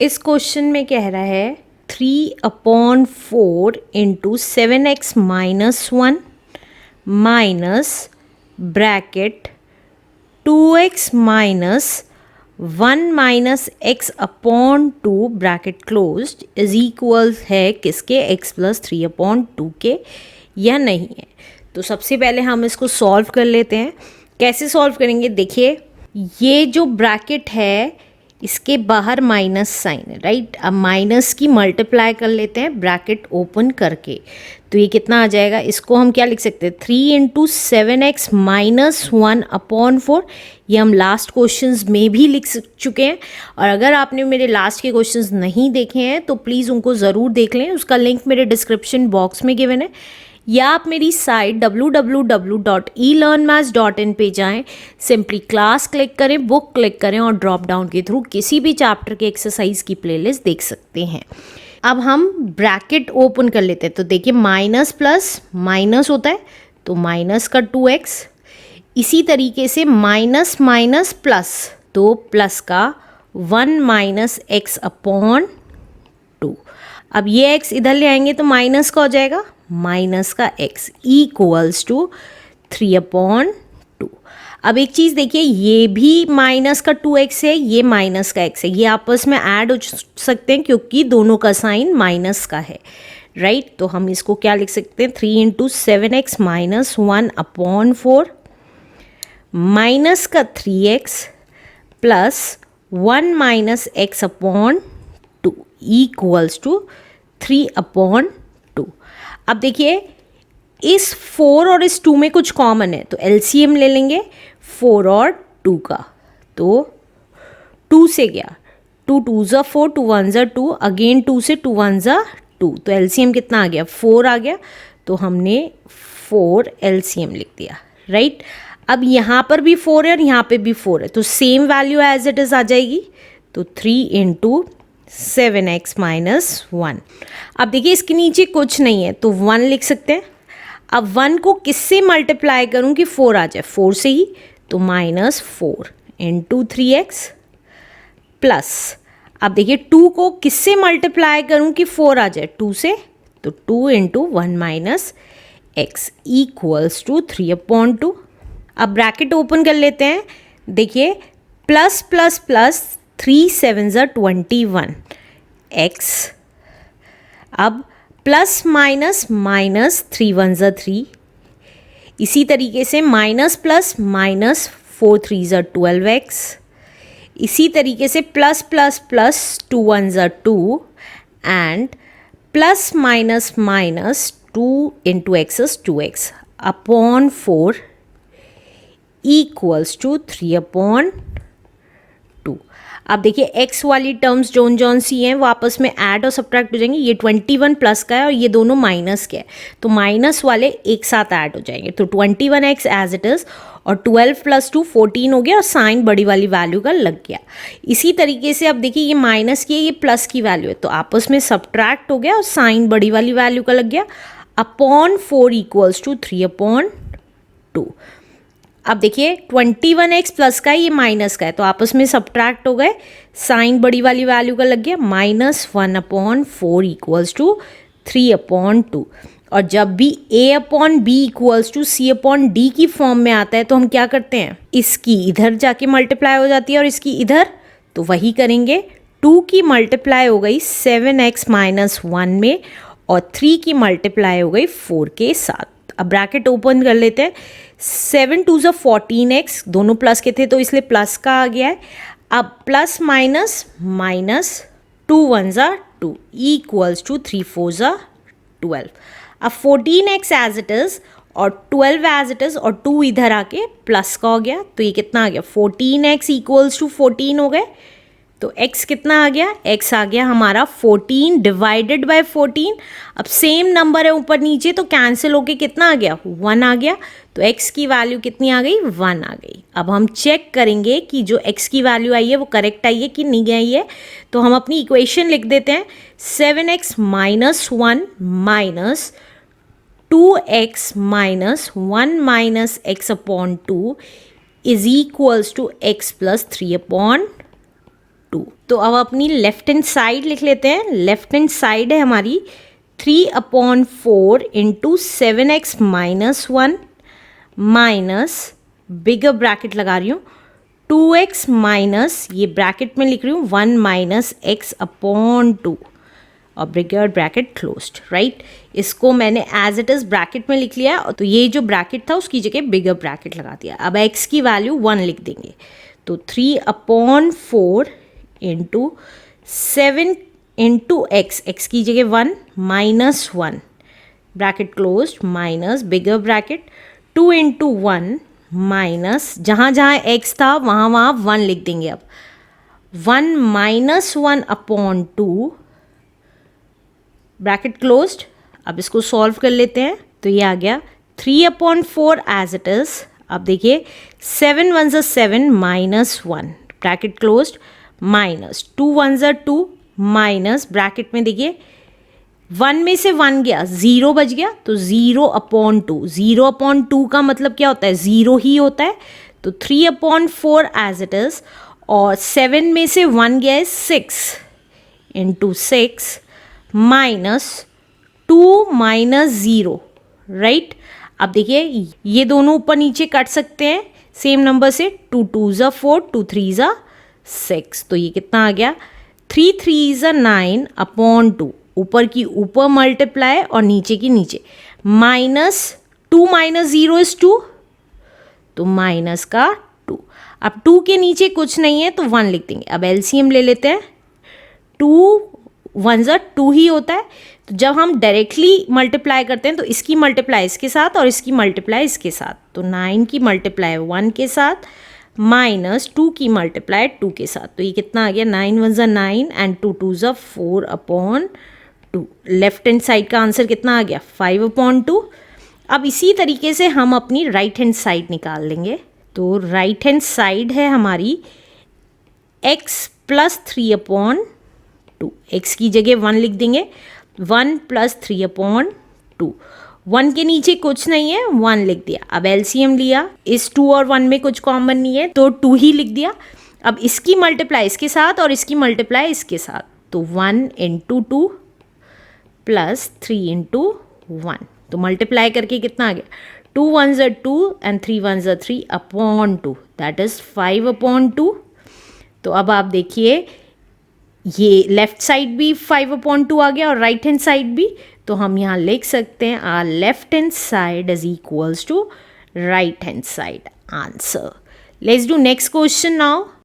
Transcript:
इस क्वेश्चन में कह रहा है 3/4 into 7x minus 1 minus bracket 2x minus 1 minus x/2 bracket closed is equal है किसके, x प्लस 3/2 के या नहीं है। तो सबसे पहले हम इसको सॉल्व कर लेते हैं। कैसे सॉल्व करेंगे, देखिए ये जो ब्रैकेट है इसके बाहर माइनस साइन है, राइट। अब माइनस की मल्टीप्लाई कर लेते हैं ब्रैकेट ओपन करके, तो ये कितना आ जाएगा, इसको हम क्या लिख सकते हैं 3 इंटू 7x माइनस 1/4। ये हम लास्ट क्वेश्चंस में भी लिख चुके हैं, और अगर आपने मेरे लास्ट के क्वेश्चंस नहीं देखे हैं तो प्लीज़ उनको ज़रूर देख लें, उसका लिंक मेरे डिस्क्रिप्शन बॉक्स में गिवन है, या आप मेरी साइट www.elearnmaths.in पे जाएं, सिंपली क्लास क्लिक करें, बुक क्लिक करें और ड्रॉप डाउन के थ्रू किसी भी चैप्टर के एक्सरसाइज की प्लेलिस्ट देख सकते हैं। अब हम ब्रैकेट ओपन कर लेते हैं, तो देखिए माइनस प्लस माइनस होता है तो माइनस का 2x, इसी तरीके से माइनस माइनस प्लस तो प्लस का 1 माइनस x/2। अब ये x इधर ले आएंगे तो माइनस का हो जाएगा माइनस का x इक्वल्स टू 3/2। अब एक चीज़ देखिए, ये भी माइनस का 2x है, ये माइनस का x है, ये आपस में ऐड हो सकते हैं क्योंकि दोनों का साइन माइनस का है, राइट। तो हम इसको क्या लिख सकते हैं 3 इंटू 7x माइनस 1/4 माइनस का 3x plus 1 minus x/2 equals to 3/2। अब देखिए इस 4 और इस 2 में कुछ कॉमन है, तो एलसीएम ले लेंगे 4 और 2 का, तो 2 से गया 2 2 ज़ा 4, 2 1 ज़ा 2, अगेन 2 से 2 1 ज़ा 2, तो एलसीएम कितना आ गया 4 आ गया, तो हमने 4 एलसीएम लिख दिया, राइट। अब यहाँ पर भी 4 है और यहाँ पे भी 4 है, तो same value as it is आ जाएगी, तो 3 इंटू 7x माइनस 1। अब देखिए इसके नीचे कुछ नहीं है तो 1 लिख सकते हैं। अब 1 को किससे मल्टीप्लाई करूं कि 4 आ जाए, 4 से ही, तो माइनस 4 इंटू 3x प्लस, अब देखिए 2 को किससे मल्टीप्लाई करूं कि 4 आ जाए, 2 से, तो 2 into 1 minus x equals to 3/2। अब ब्रैकेट ओपन कर लेते हैं, देखिए प्लस प्लस प्लस 3 7 ज़ा 21 x, अब प्लस माइनस माइनस 3 1 ज़ा 3, इसी तरीके से माइनस प्लस माइनस 4 3 ज़ा 12x, इसी तरीके से प्लस प्लस प्लस 2 1 ज़ा 2 and plus minus minus 2 into x is 2x upon 4 equals to 3/2। अब देखिए x वाली टर्म्स जौन सी हैं वो आपस में ऐड और सब्ट्रैक्ट हो जाएंगे, ये 21 प्लस का है और ये दोनों माइनस के हैं, तो माइनस वाले एक साथ ऐड हो जाएंगे, तो 21x एज इट इज़ और 12 प्लस 2 14 हो गया और साइन बड़ी वाली वैल्यू का लग गया। इसी तरीके से अब देखिए ये माइनस की है, ये प्लस की वैल्यू है, तो आपस में सब्ट्रैक्ट हो गया और साइन बड़ी वाली वैल्यू का लग गया, अपॉन 4 इक्वल्स टू 3/2। अब देखिए 21x प्लस का है, ये माइनस का है, तो आपस में सब्ट्रैक्ट हो गए, साइन बड़ी वाली वैल्यू का लग गया, -1/4 इक्वल्स टू 3/2। और जब भी a/b इक्वल्स टू c/d की फॉर्म में आता है तो हम क्या करते हैं, इसकी इधर जाके मल्टीप्लाई हो जाती है और इसकी इधर, तो वही करेंगे। 2 की मल्टीप्लाई हो गई 7x माइनस 1 में और 3 की मल्टीप्लाई हो गई 4 के साथ। अब ब्रैकेट ओपन कर लेते हैं, 7 2 ज़ा 14x, दोनों प्लस के थे तो इसलिए प्लस का आ गया है। अब प्लस माइनस माइनस 2 1 ज़ा 2 इक्वल्स टू 3 4 ज़ा 12। अब 14x एज इट इज़ और 12 एज इट इज़ और 2 इधर आके प्लस का हो गया, तो ये कितना आ गया 14x इक्वल्स टू 14 हो गए, तो x कितना आ गया, x आ गया हमारा 14 डिवाइडेड बाय 14। अब सेम नंबर है ऊपर नीचे तो कैंसिल होके कितना आ गया 1 आ गया, तो x की वैल्यू कितनी आ गई 1 आ गई। अब हम चेक करेंगे कि जो x की वैल्यू आई है वो करेक्ट आई है कि नहीं आई है, तो हम अपनी इक्वेशन लिख देते हैं 7x minus 1 minus 2x minus 1 minus x/2 is equals to x plus 3/2। 2। तो अब अपनी लेफ्ट हैंड साइड लिख लेते हैं। लेफ्ट हैंड साइड है हमारी 3/4 इंटू 7x माइनस 1 माइनस बिगर ब्रैकेट लगा रही हूँ 2x माइनस, ये ब्रैकेट में लिख रही हूँ 1 माइनस x/2 और बिगर ब्रैकेट क्लोज्ड, राइट। इसको मैंने एज इट इज ब्रैकेट में लिख लिया, तो ये जो ब्रैकेट था उसकी जगह बिगर ब्रैकेट लगा दिया। अब x की वैल्यू 1 लिख देंगे, तो 3/4 इंटू 7 इंटू x की जगह 1 माइनस 1 ब्रैकेट क्लोज्ड माइनस बिगर ब्रैकेट 2 इंटू 1 माइनस, जहाँ जहाँ x था वहाँ वहाँ 1 लिख देंगे। अब 1 माइनस 1/2 ब्रैकेट क्लोज्ड। अब इसको सॉल्व कर लेते हैं, तो ये आ गया 3/4 एज इट इज। अब देखिए 7 1 ज़ा 7 माइनस 1 ब्रैकेट क्लोज्ड माइनस 2 1 ज़ा 2 माइनस ब्रैकेट में देखिए 1 में से 1 गया 0 बच गया, तो 0/2। 0/2 का मतलब क्या होता है, 0 ही होता है। तो 3/4 एज इट इज, और 7 में से 1 गया है 6 इंटू 6 माइनस 2 माइनस 0, राइट। अब देखिए ये दोनों ऊपर नीचे कट सकते हैं सेम नंबर से, 2 2 ज़ा 4 2 3 ज़ा 6, तो ये कितना आ गया 3 3 ज़ा 9/2, ऊपर की ऊपर मल्टीप्लाई और नीचे की नीचे, माइनस 2 माइनस 0 इज 2, तो माइनस का 2। अब 2 के नीचे कुछ नहीं है तो 1 लिख देंगे। अब एलसीएम ले लेते हैं, 2 1 ज़ा 2 ही होता है, तो जब हम डायरेक्टली मल्टीप्लाई करते हैं तो इसकी मल्टीप्लाई इसके साथ और इसकी मल्टीप्लाई इसके साथ, तो 9 की मल्टीप्लाई 1 के साथ माइनस 2 की मल्टीप्लाई 2 के साथ, तो ये कितना आ गया 9 1 ज़ा 9 एंड 2 2 ज़ा 4/2। लेफ्ट हैंड साइड का आंसर कितना आ गया 5/2। अब इसी तरीके से हम अपनी राइट हैंड साइड निकाल लेंगे। तो राइट हैंड साइड है हमारी x प्लस 3/2, x की जगह 1 लिख देंगे, 1 प्लस 3/2, 1 के नीचे कुछ नहीं है 1 लिख दिया। अब एलसीएम लिया, इस 2 और 1 में कुछ कॉमन नहीं है तो 2 ही लिख दिया। अब इसकी मल्टीप्लाई इसके साथ और इसकी मल्टीप्लाई इसके साथ, तो 1 इंटू 2 प्लस 3 इंटू 1, तो मल्टीप्लाई करके कितना आ गया 2 1 ज़ा 2 एंड 3 1 ज़ा 3/2, दैट इज़ 5/2। तो अब आप देखिए ये लेफ्ट साइड भी 5/2 आ गया और राइट हैंड साइड भी, तो हम यहाँ लिख सकते हैं are left hand side is equals to right hand side answer. Let's do next question now.